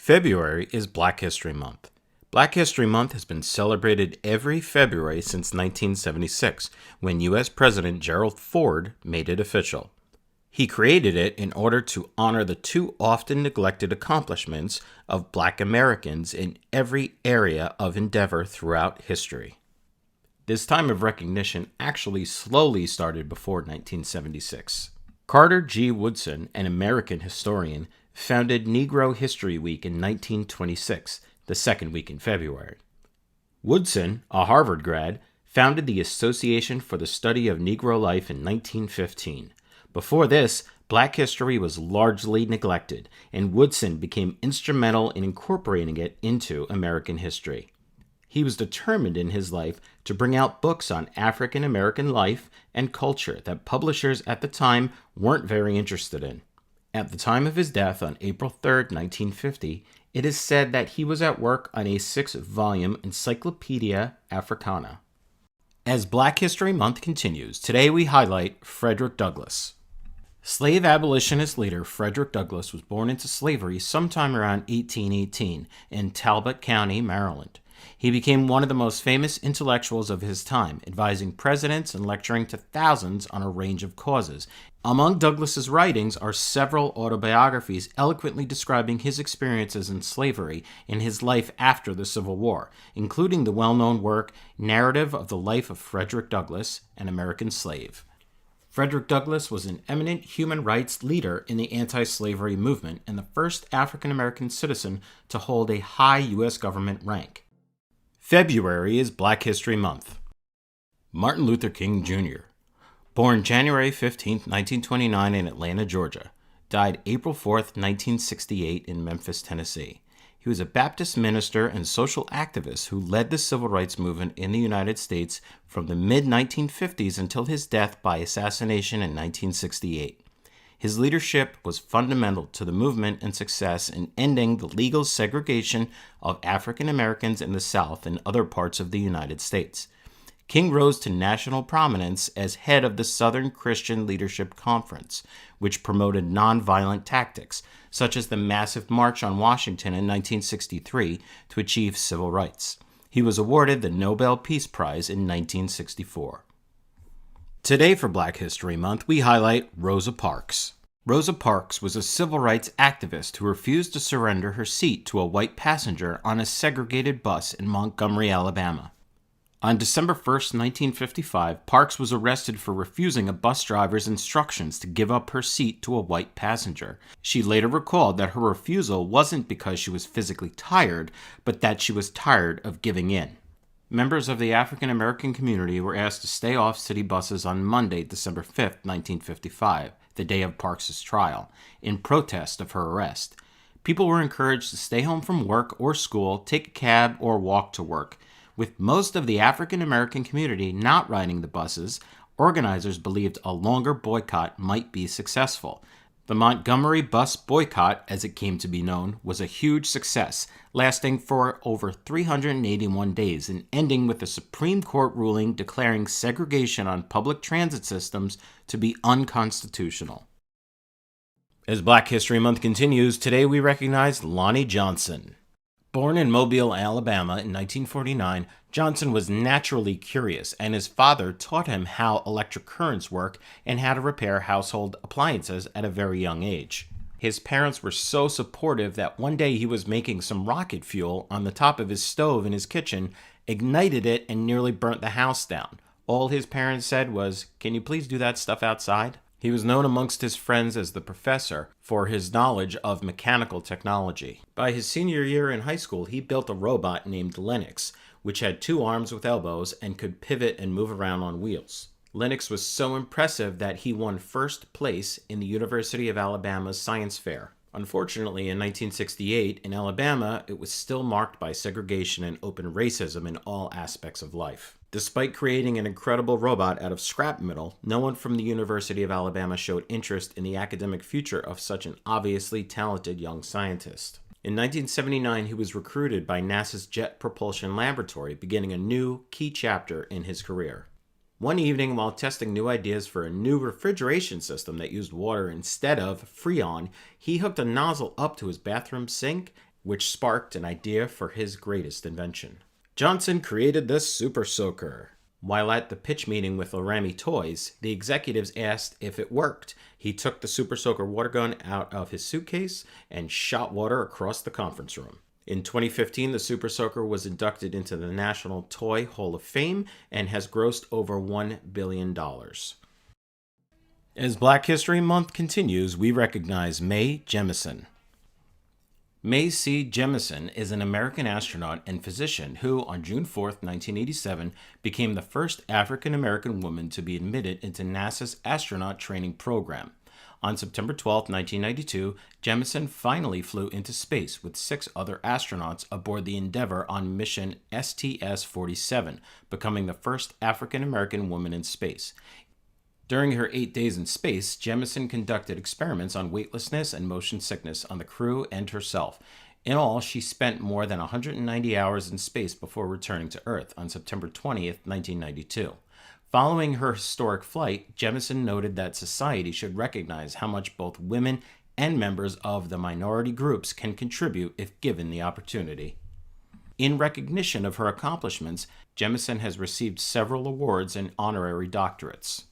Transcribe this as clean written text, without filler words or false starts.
February is Black History Month. Black History Month has been celebrated every February since 1976, when U.S. President Gerald Ford made it official. He created it in order to honor the too often neglected accomplishments of Black Americans in every area of endeavor throughout history. This time of recognition actually slowly started before 1976. Carter G. Woodson, an American historian, founded Negro History Week in 1926, the second week in February. Woodson, a Harvard grad, founded the Association for the Study of Negro Life in 1915. Before this, Black history was largely neglected, and Woodson became instrumental in incorporating it into American history. He was determined in his life to bring out books on African American life and culture that publishers at the time weren't very interested in. At the time of his death on April 3, 1950, it is said that he was at work on a 6-volume Encyclopedia Africana. As Black History Month continues, today we highlight Frederick Douglass. Slave abolitionist leader Frederick Douglass was born into slavery sometime around 1818 in Talbot County, Maryland. He became one of the most famous intellectuals of his time, advising presidents and lecturing to thousands on a range of causes. Among Douglass's writings are several autobiographies eloquently describing his experiences in slavery and his life after the Civil War, including the well-known work Narrative of the Life of Frederick Douglass, an American Slave. Frederick Douglass was an eminent human rights leader in the anti-slavery movement and the first African-American citizen to hold a high U.S. government rank. February is Black History Month. Martin Luther King Jr. Born January 15, 1929 in Atlanta, Georgia. Died April 4, 1968 in Memphis, Tennessee. He was a Baptist minister and social activist who led the civil rights movement in the United States from the mid-1950s until his death by assassination in 1968. His leadership was fundamental to the movement and success in ending the legal segregation of African Americans in the South and other parts of the United States. King rose to national prominence as head of the Southern Christian Leadership Conference, which promoted nonviolent tactics, such as the massive March on Washington in 1963 to achieve civil rights. He was awarded the Nobel Peace Prize in 1964. Today for Black History Month, we highlight Rosa Parks. Rosa Parks was a civil rights activist who refused to surrender her seat to a white passenger on a segregated bus in Montgomery, Alabama. On December 1, 1955, Parks was arrested for refusing a bus driver's instructions to give up her seat to a white passenger. She later recalled that her refusal wasn't because she was physically tired, but that she was tired of giving in. Members of the African American community were asked to stay off city buses on Monday, December 5, 1955, the day of Parks' trial, in protest of her arrest. People were encouraged to stay home from work or school, take a cab, or walk to work. With most of the African American community not riding the buses, organizers believed a longer boycott might be successful. The Montgomery Bus Boycott, as it came to be known, was a huge success, lasting for over 381 days and ending with a Supreme Court ruling declaring segregation on public transit systems to be unconstitutional. As Black History Month continues, today we recognize Lonnie Johnson. Born in Mobile, Alabama in 1949, Johnson was naturally curious, and his father taught him how electric currents work and how to repair household appliances at a very young age. His parents were so supportive that one day he was making some rocket fuel on the top of his stove in his kitchen, ignited it, and nearly burnt the house down. All his parents said was, "Can you please do that stuff outside?" He was known amongst his friends as the professor for his knowledge of mechanical technology. By his senior year in high school, he built a robot named Lennox, which had 2 arms with elbows and could pivot and move around on wheels. Lennox was so impressive that he won first place in the University of Alabama's science fair. Unfortunately, in 1968, in Alabama, it was still marked by segregation and open racism in all aspects of life. Despite creating an incredible robot out of scrap metal, no one from the University of Alabama showed interest in the academic future of such an obviously talented young scientist. In 1979, he was recruited by NASA's Jet Propulsion Laboratory, beginning a new, key chapter in his career. One evening, while testing new ideas for a new refrigeration system that used water instead of Freon, he hooked a nozzle up to his bathroom sink which sparked an idea for his greatest invention. Johnson created the Super Soaker. While at the pitch meeting with Lorami Toys, the executives asked if it worked. He took the Super Soaker water gun out of his suitcase and shot water across the conference room. In 2015, the Super Soaker was inducted into the National Toy Hall of Fame and has grossed over $1 billion. As Black History Month continues, we recognize Mae Jemison. Mae C. Jemison is an American astronaut and physician who, on June 4, 1987, became the first African-American woman to be admitted into NASA's astronaut training program. On September 12, 1992, Jemison finally flew into space with 6 other astronauts aboard the Endeavour on mission STS-47, becoming the first African-American woman in space. During her 8 days in space, Jemison conducted experiments on weightlessness and motion sickness on the crew and herself. In all, she spent more than 190 hours in space before returning to Earth on September 20, 1992. Following her historic flight, Jemison noted that society should recognize how much both women and members of the minority groups can contribute if given the opportunity. In recognition of her accomplishments, Jemison has received several awards and honorary doctorates.